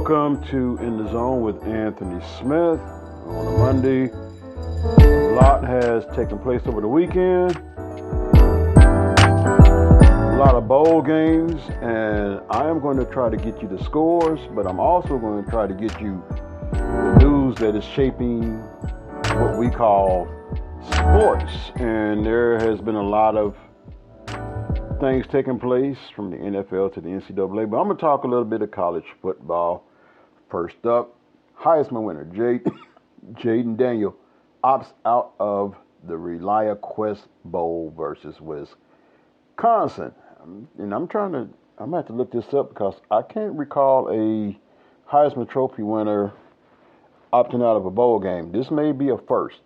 Welcome to In the Zone with Anthony Smith on a Monday. A lot has taken place over the weekend. A lot of bowl games, and I am going to try to get you the scores, but I'm also going to try to get you the news that is shaping what we call sports. And there has been a lot of things taking place from the NFL to the NCAA, but I'm going to talk a little bit of college football. First up, Heisman winner Jayden Daniels opts out of the ReliaQuest Bowl versus Wisconsin. And I'm going to have to look this up because I can't recall a Heisman Trophy winner opting out of a bowl game. This may be a first.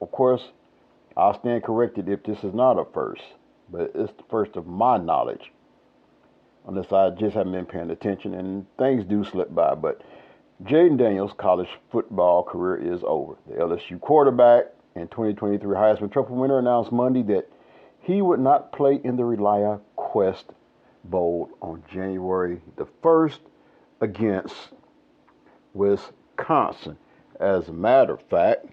Of course, I'll stand corrected if this is not a first, but it's the first of my knowledge, unless I just haven't been paying attention, and things do slip by. But Jayden Daniels' college football career is over. The LSU quarterback and 2023 Heisman Trophy winner announced Monday that he would not play in the ReliaQuest Bowl on January the 1st against Wisconsin. As a matter of fact,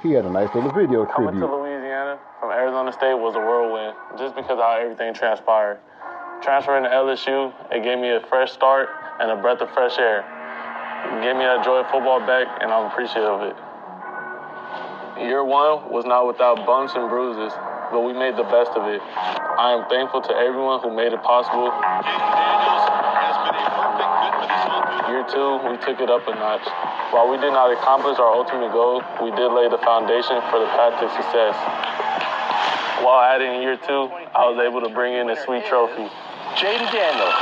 he had a nice little video tribute. Coming to Louisiana from Arizona State was a whirlwind, just because of how everything transpired. Transferring to LSU, it gave me a fresh start and a breath of fresh air. It gave me that joy of football back, and I'm appreciative of it. Year one was not without bumps and bruises, but we made the best of it. I am thankful to everyone who made it possible. Year two, we took it up a notch. While we did not accomplish our ultimate goal, we did lay the foundation for the path to success. While adding year two, I was able to bring in a sweet trophy. Jayden Daniels.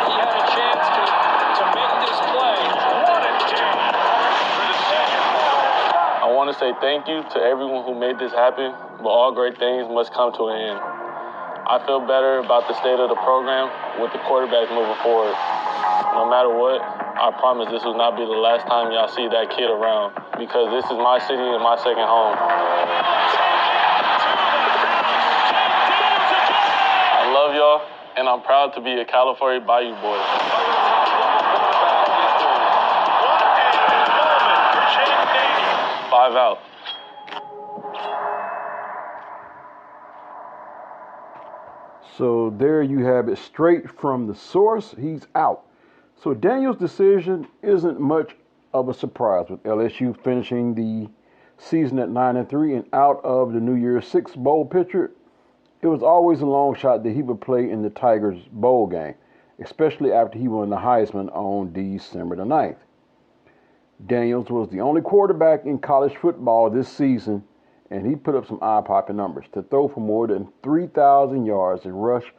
He had a chance to make this play. What a game for the senior. I want to say thank you to everyone who made this happen, but all great things must come to an end. I feel better about the state of the program with the quarterbacks moving forward. No matter what, I promise this will not be the last time y'all see that kid around, because this is my city and my second home. I love y'all, and I'm proud to be a California Bayou boy. Five out. So there you have it, straight from the source. He's out. So Daniels' decision isn't much of a surprise, with LSU finishing the season at 9-3 and out of the New Year's Six Bowl picture. It was always a long shot that he would play in the Tigers bowl game, especially after he won the Heisman on December the 9th. Daniels was the only quarterback in college football this season, and he put up some eye-popping numbers to throw for more than 3,000 yards and rush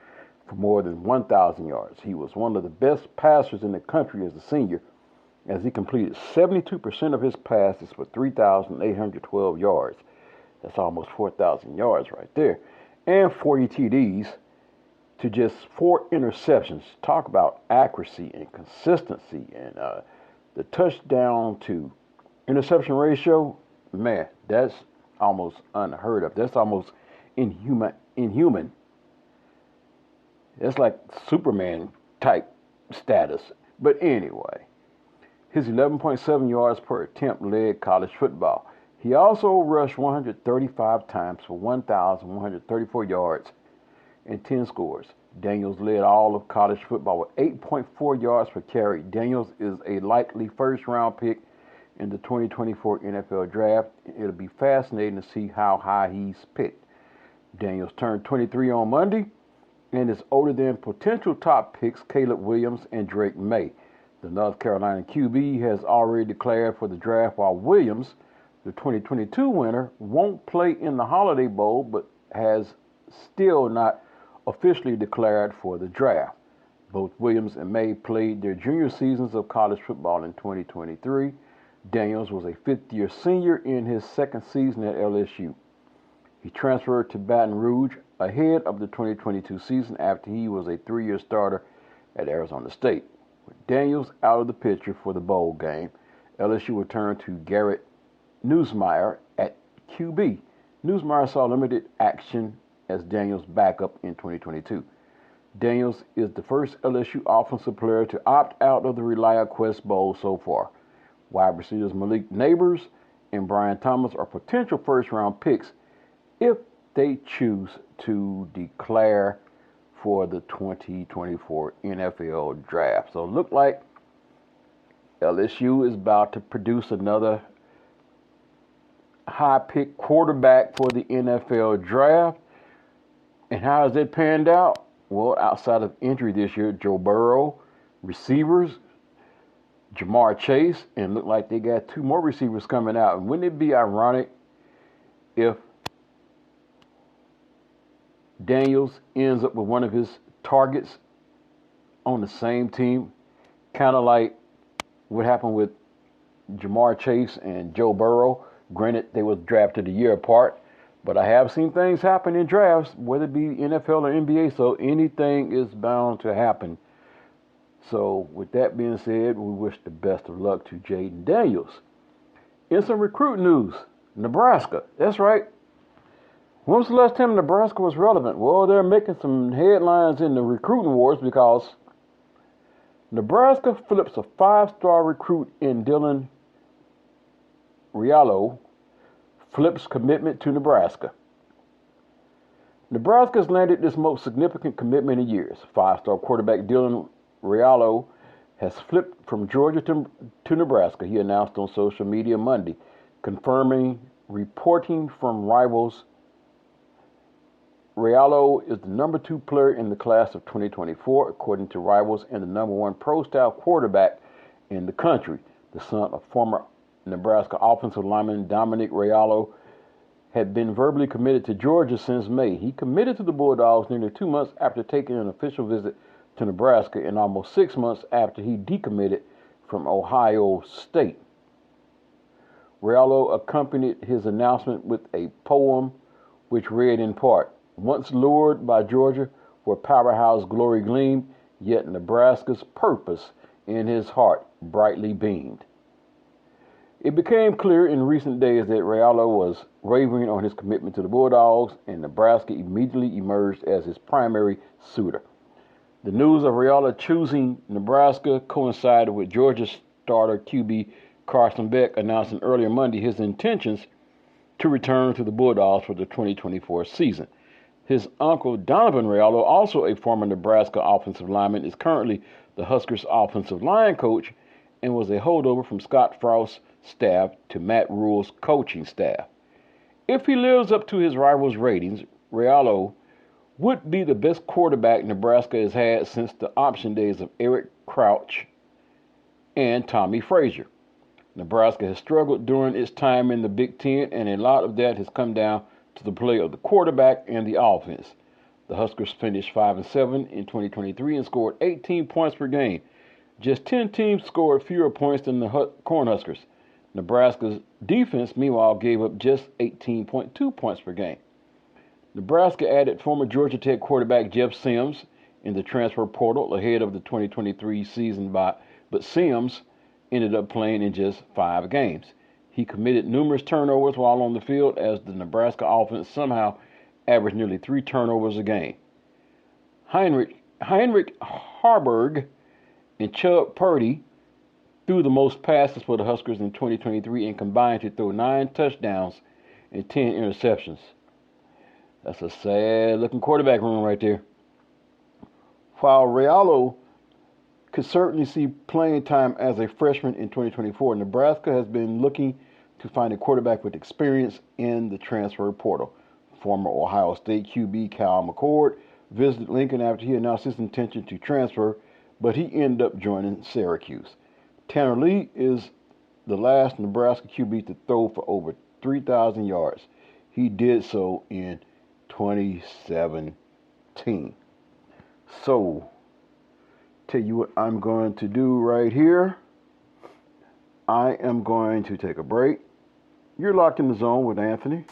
for more than 1,000 yards. He was one of the best passers in the country as a senior, as he completed 72% of his passes for 3,812 yards. That's almost 4,000 yards right there. And 40 TDs to just 4 interceptions. Talk about accuracy and consistency. And the touchdown to interception ratio, man, that's almost unheard of. That's almost inhuman. It's like Superman type status. But anyway, his 11.7 yards per attempt led college football. He also rushed 135 times for 1,134 yards and 10 scores. Daniels led all of college football with 8.4 yards per carry. Daniels is a likely first-round pick in the 2024 NFL Draft. It'll be fascinating to see how high he's picked. Daniels turned 23 on Monday and is older than potential top picks Caleb Williams and Drake May. The North Carolina QB has already declared for the draft, while Williams, the 2022 winner, won't play in the Holiday Bowl but has still not officially declared for the draft. Both Williams and May played their junior seasons of college football in 2023. Daniels was a fifth-year senior in his second season at LSU. He transferred to Baton Rouge ahead of the 2022 season after he was a 3-year starter at Arizona State. With Daniels out of the picture for the bowl game, LSU will turn to Garrett Nussmeier at QB. Nussmeier saw limited action as Daniels' backup in 2022. Daniels is the first LSU offensive player to opt out of the ReliaQuest Bowl so far. Wide receivers Malik Neighbors and Brian Thomas are potential first-round picks if they choose to declare for the 2024 NFL Draft. So it looked like LSU is about to produce another high-pick quarterback for the NFL Draft. And how has it panned out? Well, outside of injury this year, Joe Burrow, receivers, Jamar Chase, and look like they got 2 more receivers coming out. And wouldn't it be ironic if Daniels ends up with one of his targets on the same team? Kind of like what happened with Jamar Chase and Joe Burrow. Granted, they were drafted a year apart. But I have seen things happen in drafts, whether it be NFL or NBA, so anything is bound to happen. So with that being said, we wish the best of luck to Jayden Daniels. In some recruit news, Nebraska. That's right. When was the last time Nebraska was relevant? Well, they're making some headlines in the recruiting wars because Nebraska flips a 5-star recruit in Dylan Riallo, flips commitment to Nebraska. Nebraska has landed this most significant commitment in years. 5-star quarterback Dylan Riallo has flipped from Georgia to Nebraska, he announced on social media Monday, confirming reporting from rivals. Riallo is the number 2 player in the class of 2024, according to rivals, and the number 1 pro-style quarterback in the country. The son of former Nebraska offensive lineman Dominic Riallo had been verbally committed to Georgia since May. He committed to the Bulldogs nearly 2 months after taking an official visit to Nebraska and almost 6 months after he decommitted from Ohio State. Riallo accompanied his announcement with a poem which read in part, "Once lured by Georgia where powerhouse glory gleamed, yet Nebraska's purpose in his heart brightly beamed." It became clear in recent days that Riallo was wavering on his commitment to the Bulldogs, and Nebraska immediately emerged as his primary suitor. The news of Riallo choosing Nebraska coincided with Georgia starter QB Carson Beck announcing earlier Monday his intentions to return to the Bulldogs for the 2024 season. His uncle Donovan Riallo, also a former Nebraska offensive lineman, is currently the Huskers' offensive line coach and was a holdover from Scott Frost's staff to Matt Rule's coaching staff. If he lives up to his rivals' ratings, Riallo would be the best quarterback Nebraska has had since the option days of Eric Crouch and Tommy Frazier. Nebraska has struggled during its time in the Big Ten, and a lot of that has come down to the play of the quarterback and the offense. The Huskers finished 5-7 in 2023 and scored 18 points per game. Just 10 teams scored fewer points than the Cornhuskers. Nebraska's defense, meanwhile, gave up just 18.2 points per game. Nebraska added former Georgia Tech quarterback Jeff Sims in the transfer portal ahead of the 2023 season, but Sims ended up playing in just 5 games. He committed numerous turnovers while on the field as the Nebraska offense somehow averaged nearly 3 turnovers a game. Heinrich Harburg and Chubb Purdy threw the most passes for the Huskers in 2023 and combined to throw 9 touchdowns and 10 interceptions. That's a sad-looking quarterback room right there. While Riallo could certainly see playing time as a freshman in 2024, Nebraska has been looking to find a quarterback with experience in the transfer portal. Former Ohio State QB Cal McCord visited Lincoln after he announced his intention to transfer, but he ended up joining Syracuse. Tanner Lee is the last Nebraska QB to throw for over 3,000 yards. He did so in 2017. So, tell you what I'm going to do right here. I am going to take a break. You're locked in the zone with Anthony.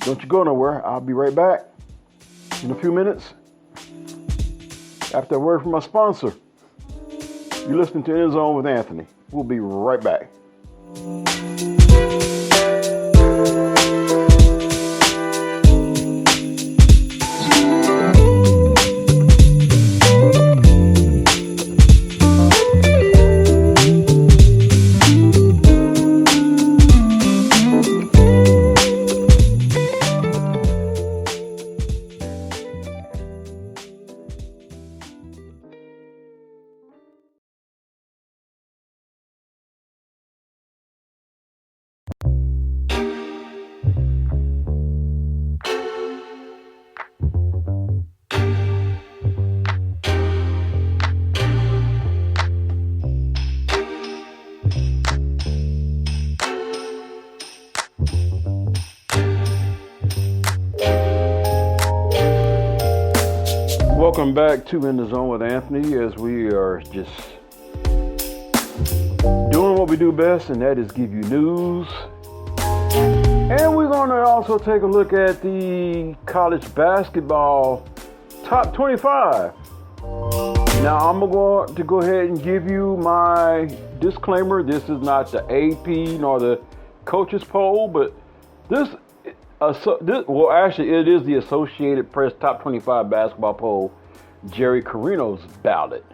Don't you go nowhere. I'll be right back in a few minutes after a word from my sponsor. You're listening to In Zone with Anthony. We'll be right back. Welcome back to In the Zone with Anthony, as we are just doing what we do best, and that is give you news. And we're going to also take a look at the college basketball top 25. Now, I'm going to go ahead and give you my disclaimer. This is not the AP nor the coaches poll, but actually, it is the Associated Press Top 25 Basketball Poll, Jerry Carino's ballot.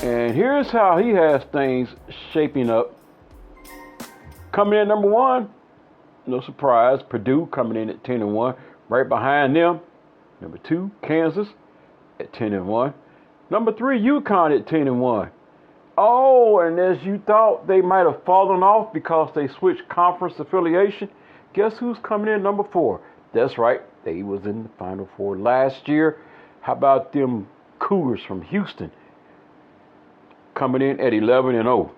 And here's how he has things shaping up. Coming in number 1, no surprise, Purdue coming in at 10-1. Right behind them, number 2, Kansas at 10-1. Number 3, UConn at 10-1. Oh, and as you thought they might have fallen off because they switched conference affiliation, guess who's coming in number 4? That's right, they was in the Final Four last year. How about them Cougars from Houston coming in at 11-0?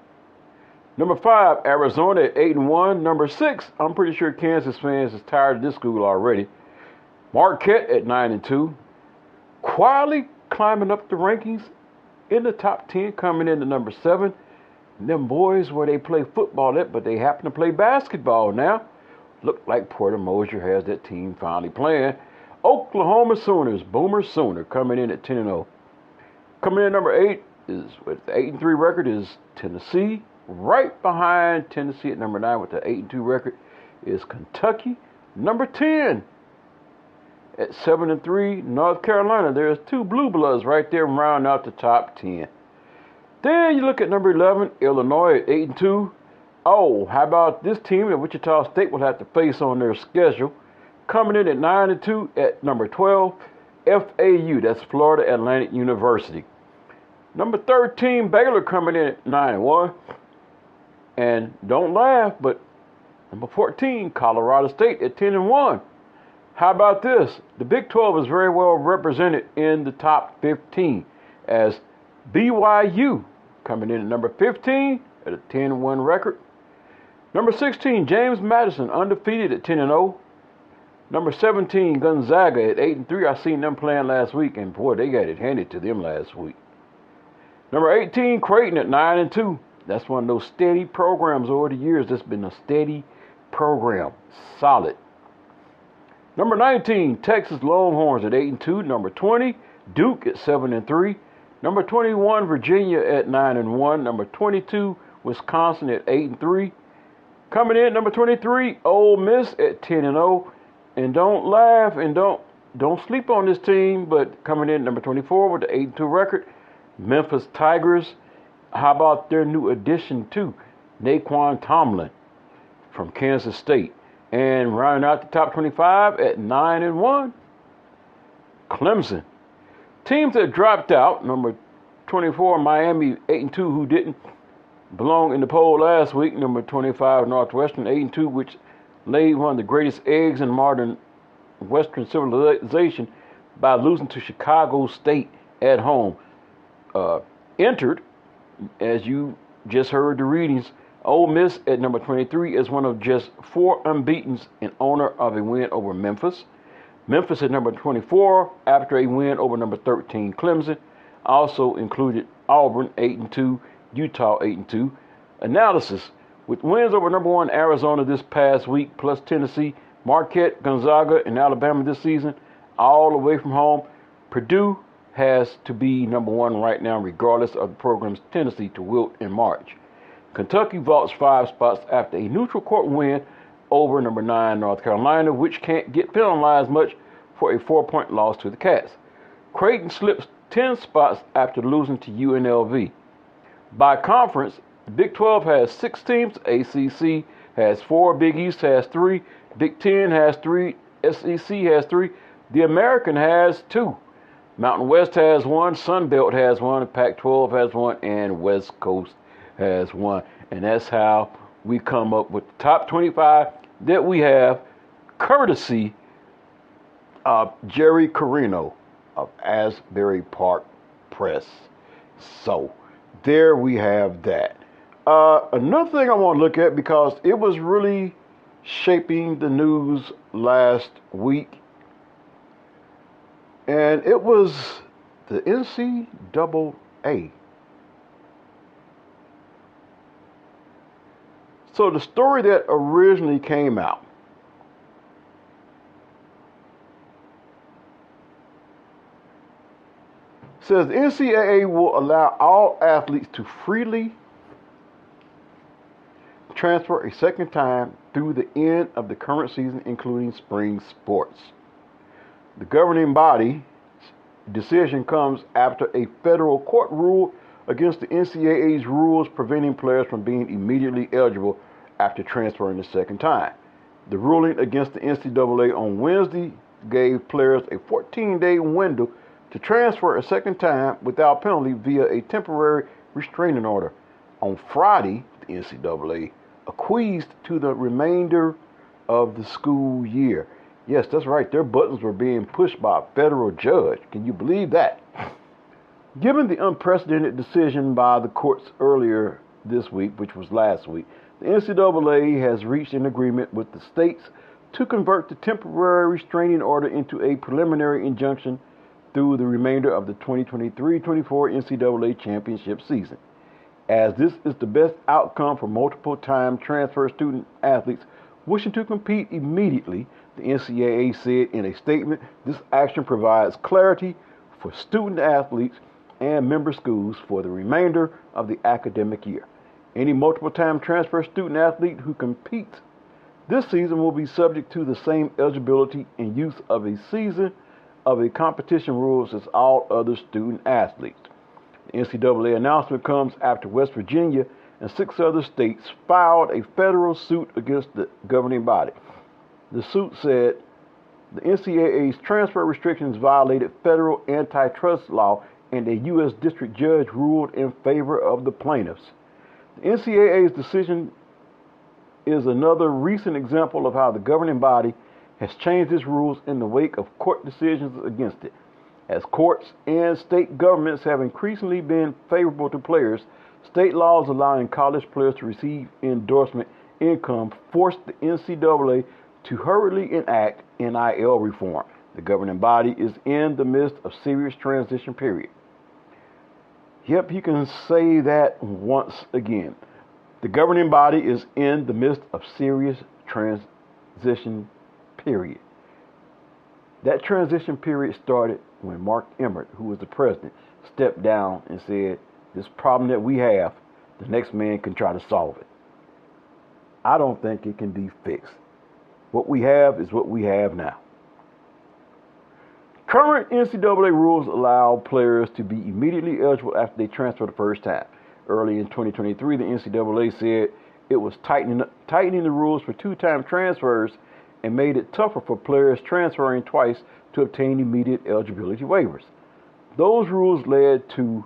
Number 5, Arizona at 8-1. Number 6, I'm pretty sure Kansas fans is tired of this school already. Marquette at 9-2. Quietly climbing up the rankings in the top 10, coming in at number 7. And them boys where they play football at, but they happen to play basketball now. Look like Porter Moser has that team finally playing. Oklahoma Sooners, Boomer Sooner, coming in at 10-0. Coming in at number 8 is with the 8-3 record is Tennessee. Right behind Tennessee at number 9 with the 8-2 record is Kentucky. Number 10 at 7-3, North Carolina. There's 2 Blue Bloods right there rounding out the top 10. Then you look at number 11, Illinois at 8-2. Oh, how about this team that Wichita State will have to face on their schedule? Coming in at 9-2 at number 12, FAU. That's Florida Atlantic University. Number 13, Baylor coming in at 9-1. And don't laugh, but number 14, Colorado State at 10-1. How about this? The Big 12 is very well represented in the top 15 as BYU coming in at number 15 at a 10-1 record. Number 16, James Madison undefeated at 10-0. Number 17, Gonzaga at 8-3. I seen them playing last week, and boy, they got it handed to them last week. Number 18, Creighton at 9-2. That's one of those steady programs over the years. That's been a steady program. Solid. Number 19, Texas Longhorns at 8-2. Number 20, Duke at 7-3. Number 21, Virginia at 9-1. Number 22, Wisconsin at 8-3. Coming in, number 23, Ole Miss at 10-0. And don't laugh and don't sleep on this team, but coming in number 24 with the 8-2 record, Memphis Tigers. How about their new addition too, Naquan Tomlin from Kansas State. And rounding out the top 25 at 9-1, Clemson. Teams that dropped out, number 24, Miami 8-2, who didn't belong in the poll last week. Number 25, Northwestern 8-2, which laid one of the greatest eggs in modern Western civilization by losing to Chicago State at home. Entered, as you just heard the readings, Ole Miss at number 23 is one of just 4 unbeatens in honor of a win over Memphis. Memphis at number 24 after a win over number 13 Clemson. Also included Auburn 8-2, Utah 8-2. Analysis: with wins over number 1 Arizona this past week, plus Tennessee, Marquette, Gonzaga, and Alabama this season, all away from home, Purdue has to be number 1 right now, regardless of the program's tendency to wilt in March. Kentucky vaults 5 spots after a neutral court win over number 9 North Carolina, which can't get penalized much for a 4-point loss to the Cats. Creighton slips 10 spots after losing to UNLV. By conference, the Big 12 has 6 teams, ACC has 4, Big East has 3, Big 10 has 3, SEC has 3, the American has 2. Mountain West has 1, Sun Belt has 1, Pac-12 has 1, and West Coast has 1. And that's how we come up with the top 25 that we have, courtesy of Jerry Carino of Asbury Park Press. So there we have that. Another thing I want to look at, because it was really shaping the news last week, and it was the NCAA. So the story that originally came out says the NCAA will allow all athletes to freely transfer a second time through the end of the current season, including spring sports. The governing body decision comes after a federal court ruled against the NCAA's rules preventing players from being immediately eligible after transferring the second time. The ruling against the NCAA on Wednesday gave players a 14-day window to transfer a second time without penalty via a temporary restraining order. On Friday, the NCAA acquiesced to the remainder of the school year. Yes, that's right. Their buttons were being pushed by a federal judge. Can you believe that? Given the unprecedented decision by the courts earlier this week, which was last week, the NCAA has reached an agreement with the states to convert the temporary restraining order into a preliminary injunction through the remainder of the 2023-24 NCAA championship season. As this is the best outcome for multiple-time transfer student athletes wishing to compete immediately, the NCAA said in a statement, this action provides clarity for student athletes and member schools for the remainder of the academic year. Any multiple-time transfer student athlete who competes this season will be subject to the same eligibility and use of a season of a competition rules as all other student athletes. The NCAA announcement comes after West Virginia and 6 other states filed a federal suit against the governing body. The suit said the NCAA's transfer restrictions violated federal antitrust law, and a U.S. district judge ruled in favor of the plaintiffs. The NCAA's decision is another recent example of how the governing body has changed its rules in the wake of court decisions against it. As courts and state governments have increasingly been favorable to players, state laws allowing college players to receive endorsement income forced the NCAA to hurriedly enact NIL reform. The governing body is in the midst of serious transition period. Yep, you can say that once again. The governing body is in the midst of serious transition period. That transition period started when Mark Emmert, who was the president, stepped down and said, this problem that we have, the next man can try to solve it. I don't think it can be fixed. What we have is what we have now. Current NCAA rules allow players to be immediately eligible after they transfer the first time. Early in 2023, the NCAA said it was tightening the rules for two-time transfers and made it tougher for players transferring twice to obtain immediate eligibility waivers. Those rules led to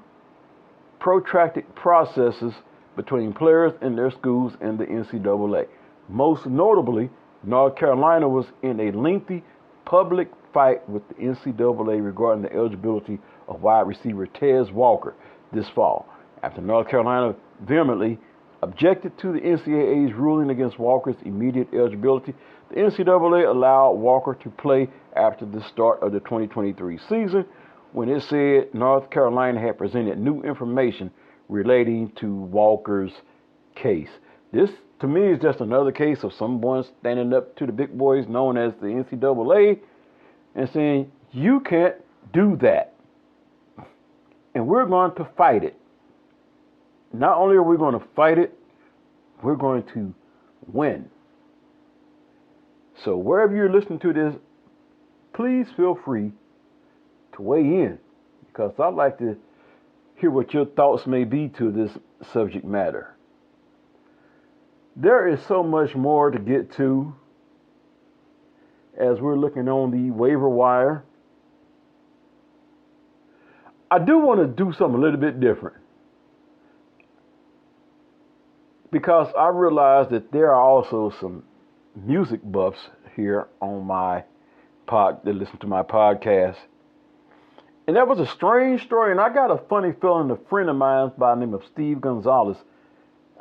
protracted processes between players and their schools and the NCAA. Most notably, North Carolina was in a lengthy public fight with the NCAA regarding the eligibility of wide receiver Tez Walker this fall. After North Carolina vehemently objected to the NCAA's ruling against Walker's immediate eligibility, the NCAA allowed Walker to play after the start of the 2023 season when it said North Carolina had presented new information relating to Walker's case. This, to me, is just another case of someone standing up to the big boys known as the NCAA and saying, you can't do that. And we're going to fight it. Not only are we going to fight it, we're going to win. So wherever you're listening to this, please feel free to weigh in, because I'd like to hear what your thoughts may be to this subject matter. There is so much more to get to as we're looking on the waiver wire. I do want to do something a little bit different, because I realize that there are also some music buffs here on my that listen to my podcast. And that was a strange story, and I got a funny feeling a friend of mine by the name of Steve Gonzalez,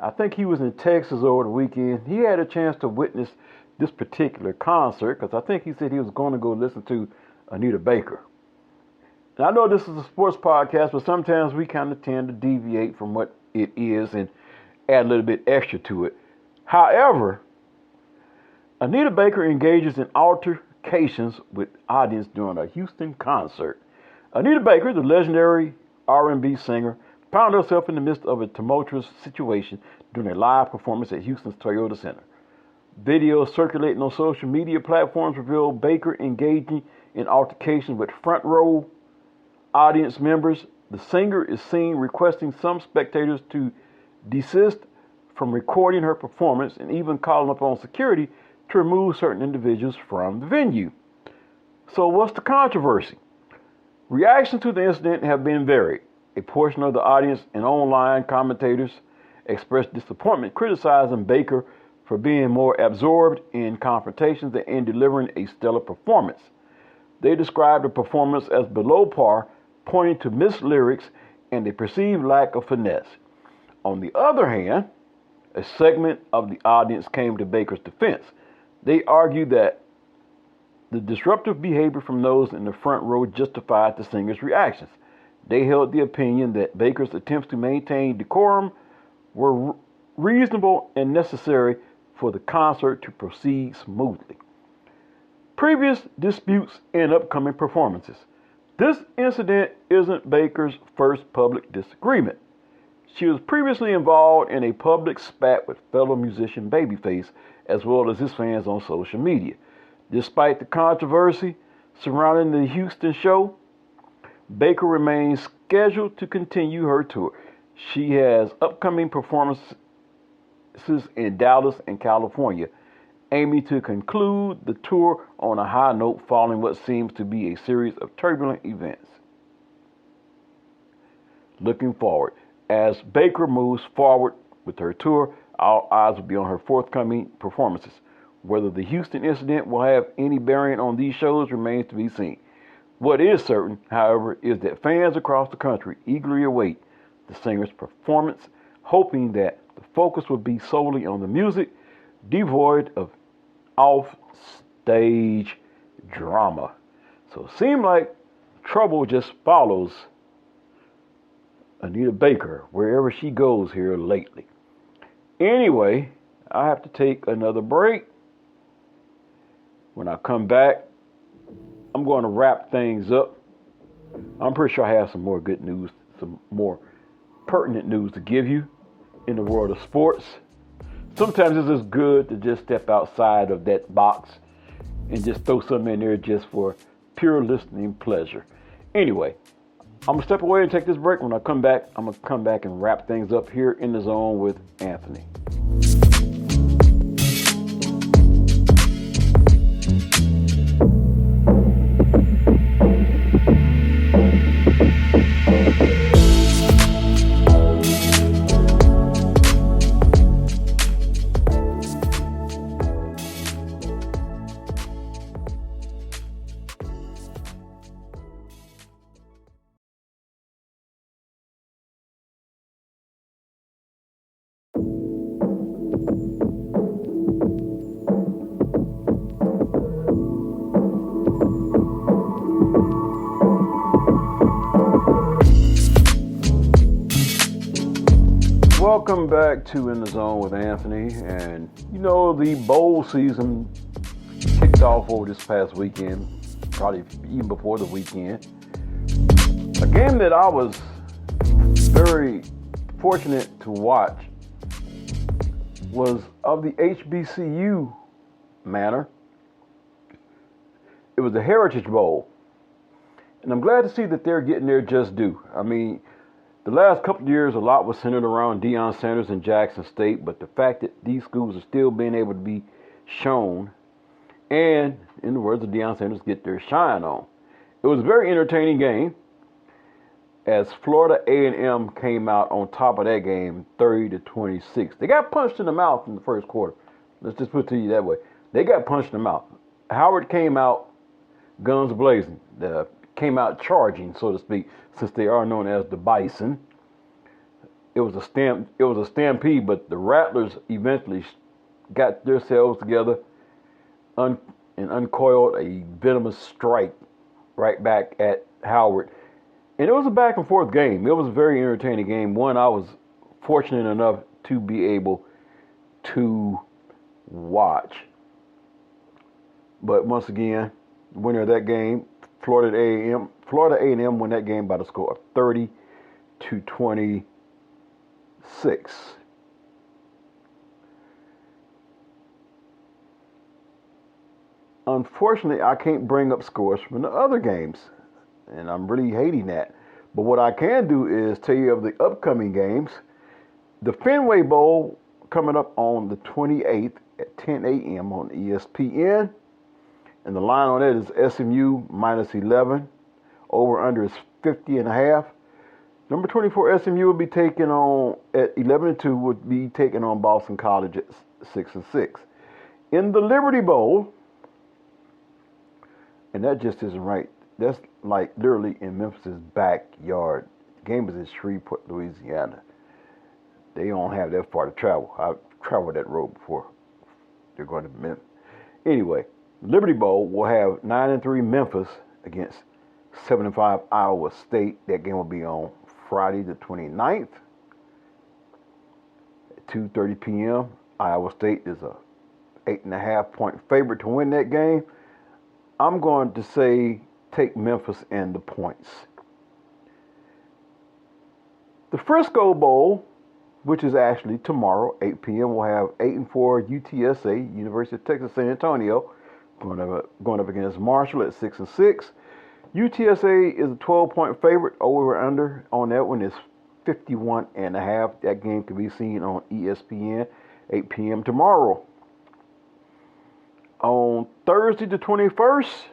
I think he was in Texas over the weekend. He had a chance to witness this particular concert, because I think he said he was going to go listen to Anita Baker. And I know this is a sports podcast, but sometimes we kind of tend to deviate from what it is and add a little bit extra to it. However, Anita Baker engages in altercations with audience during a Houston concert. Anita Baker, the legendary R&B singer, found herself in the midst of a tumultuous situation during a live performance at Houston's Toyota Center. Videos circulating on social media platforms reveal Baker engaging in altercations with front row audience members. The singer is seen requesting some spectators to desist from recording her performance and even calling upon security to remove certain individuals from the venue. So what's the controversy? Reactions to the incident have been varied. A portion of the audience and online commentators expressed disappointment, criticizing Baker for being more absorbed in confrontations than in delivering a stellar performance. They described the performance as below par, pointing to missed lyrics and a perceived lack of finesse. On the other hand, a segment of the audience came to Baker's defense. They argued that the disruptive behavior from those in the front row justified the singer's reactions. They held the opinion that Baker's attempts to maintain decorum were reasonable and necessary for the concert to proceed smoothly. Previous disputes and upcoming performances. This incident isn't Baker's first public disagreement. She was previously involved in a public spat with fellow musician Babyface, as well as his fans on social media. Despite the controversy surrounding the Houston show, Baker remains scheduled to continue her tour. She has upcoming performances in Dallas and California, aiming to conclude the tour on a high note following what seems to be a series of turbulent events. Looking forward, as Baker moves forward with her tour, all eyes will be on her forthcoming performances. Whether the Houston incident will have any bearing on these shows remains to be seen. What is certain, however, is that fans across the country eagerly await the singer's performance, hoping that the focus will be solely on the music, devoid of off-stage drama. So it seems like trouble just follows Anita Baker wherever she goes here lately. Anyway, I have to take another break. When I come back, I'm going to wrap things up. I'm pretty sure I have some more good news, some more pertinent news to give you in the world of sports. Sometimes it's just good to just step outside of that box and just throw something in there just for pure listening pleasure. Anyway, I'm going to step away and take this break. When I come back, I'm going to come back and wrap things up here in the zone with Anthony. Welcome back to In the Zone with Anthony. And you know, the bowl season kicked off over this past weekend, probably even before the weekend. A game that I was very fortunate to watch was of the HBCU manner. It was the Heritage Bowl. And I'm glad to see that they're getting their just due. I mean, the last couple of years, a lot was centered around Deion Sanders and Jackson State, but the fact that these schools are still being able to be shown and, in the words of Deion Sanders, get their shine on. It was a very entertaining game as Florida A&M came out on top of that game 30-26. They got punched in the mouth in the first quarter. Let's just put it to you that way. They got punched in the mouth. Howard came out guns blazing. Came out charging, so to speak, since they are known as the Bison. It was a stampede, but the Rattlers eventually got themselves together and uncoiled a venomous strike right back at Howard, And it was a back and forth game. It was a very entertaining game. One I was fortunate enough to be able to watch. But once again, the winner of that game, Florida A&M. Florida A&M won that game by the score of 30-26. Unfortunately, I can't bring up scores from the other games, and I'm really hating that. But what I can do is tell you of the upcoming games. The Fenway Bowl coming up on the 28th at 10 a.m. on ESPN. And the line on that is SMU minus 11. Over-under is 50.5. Number 24 SMU will be taking on, at 11-2, would be taking on Boston College at 6-6. In the Liberty Bowl, and that just isn't right. That's like literally in Memphis' backyard. The game is in Shreveport, Louisiana. They don't have that far to travel. I've traveled that road before. They're going to Memphis. Anyway, Liberty Bowl will have 9-3 Memphis against 7-5 Iowa State. That game will be on Friday the 29th at 2:30 p.m. Iowa State is a 8.5-point favorite to win that game. I'm going to say take Memphis and the points. The Frisco Bowl, which is actually tomorrow, 8 p.m., will have 8-4 UTSA, University of Texas San Antonio, going up against Marshall at 6-6. UTSA is a 12-point favorite. Over/under on that one is 51.5. That game can be seen on ESPN, 8 p.m. tomorrow. On Thursday the 21st,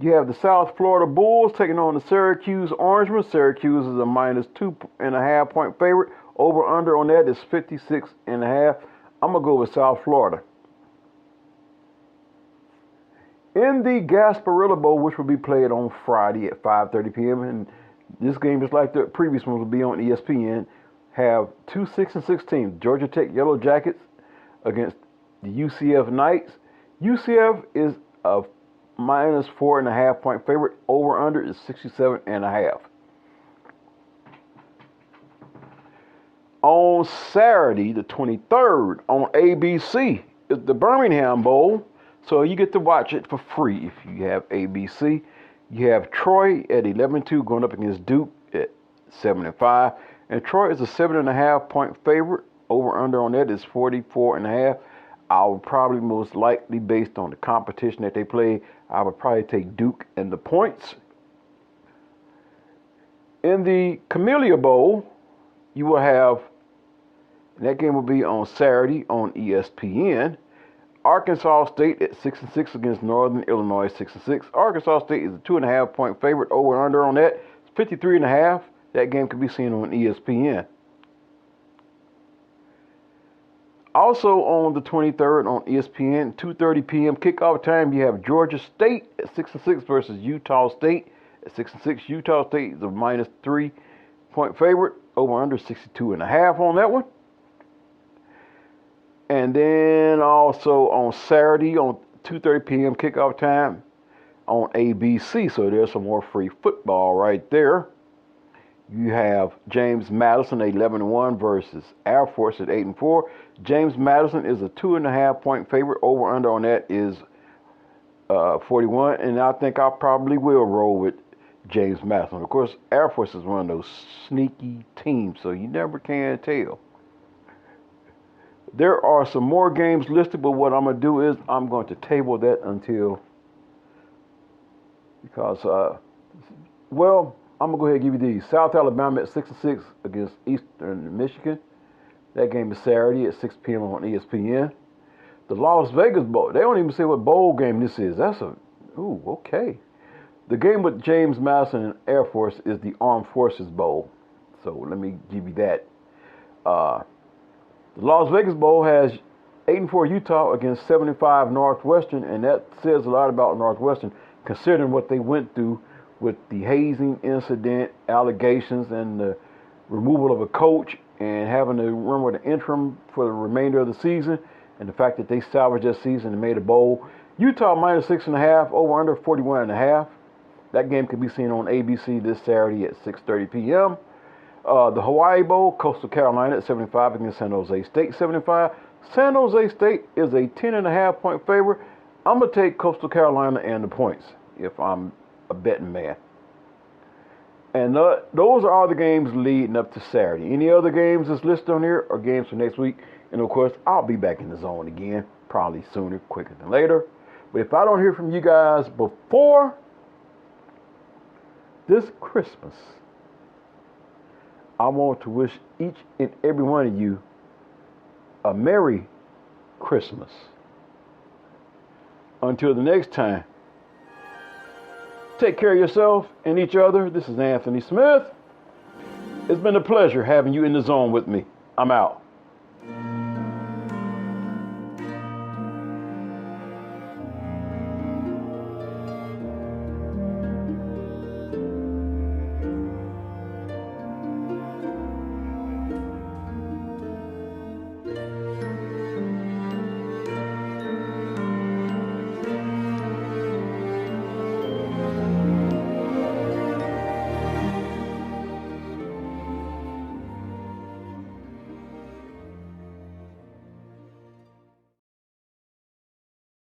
you have the South Florida Bulls taking on the Syracuse Orangemen. Syracuse is a minus 2.5-point favorite. Over/under on that is 56.5. I'm going to go with South Florida. In the Gasparilla Bowl, which will be played on Friday at 5:30 p.m., and this game, just like the previous one, will be on ESPN, have two 6-6 teams. Georgia Tech Yellow Jackets against the UCF Knights. UCF is a minus 4.5-point favorite. Over/under is 67.5. On Saturday, the 23rd, on ABC, is the Birmingham Bowl. So you get to watch it for free if you have ABC. You have Troy at 11-2 going up against Duke at 7-5. And Troy is a 7.5-point favorite. Over/under on that is 44.5. I would probably most likely, based on the competition that they play, I would probably take Duke and the points. In the Camellia Bowl, you will have, and that game will be on Saturday on ESPN, Arkansas State at 6-6 against Northern Illinois 6-6. Arkansas State is a 2.5-point favorite. Over/under on that is 53.5. That game can be seen on ESPN. Also on the 23rd on ESPN, 2:30 p.m. kickoff time, you have Georgia State at 6-6 versus Utah State at 6-6. Utah State is a minus 3-point favorite. Over/under 62.5 on that one. And then also on Saturday on 2:30 p.m. kickoff time on ABC. So there's some more free football right there. You have James Madison at 11-1 versus Air Force at 8-4. James Madison is a 2.5-point favorite. Over/under on that is 41. And I think I probably will roll with James Madison. Of course, Air Force is one of those sneaky teams, so you never can tell. There are some more games listed, but what I'm going to do is I'm going to table that until, because, I'm going to go ahead and give you these. South Alabama at 6-6 against Eastern Michigan. That game is Saturday at 6 p.m. on ESPN. The Las Vegas Bowl. They don't even say what bowl game this is. Okay. The game with James Madison and Air Force is the Armed Forces Bowl. So let me give you that. The Las Vegas Bowl has 8-4 Utah against 75 Northwestern, and that says a lot about Northwestern, considering what they went through with the hazing incident, allegations, and the removal of a coach, and having to run with an interim for the remainder of the season, and the fact that they salvaged that season and made a bowl. Utah minus 6.5, over/under 41.5. That game can be seen on ABC this Saturday at 6:30 p.m. The Hawaii Bowl, Coastal Carolina at 75 against San Jose State 75. San Jose State is a 10.5 point favorite. I'm going to take Coastal Carolina and the points if I'm a betting man. And those are all the games leading up to Saturday. Any other games that's listed on here are games for next week. And, of course, I'll be back in the zone again, probably sooner, quicker than later. But if I don't hear from you guys before this Christmas, I want to wish each and every one of you a Merry Christmas. Until the next time, take care of yourself and each other. This is Anthony Smith. It's been a pleasure having you in the zone with me. I'm out.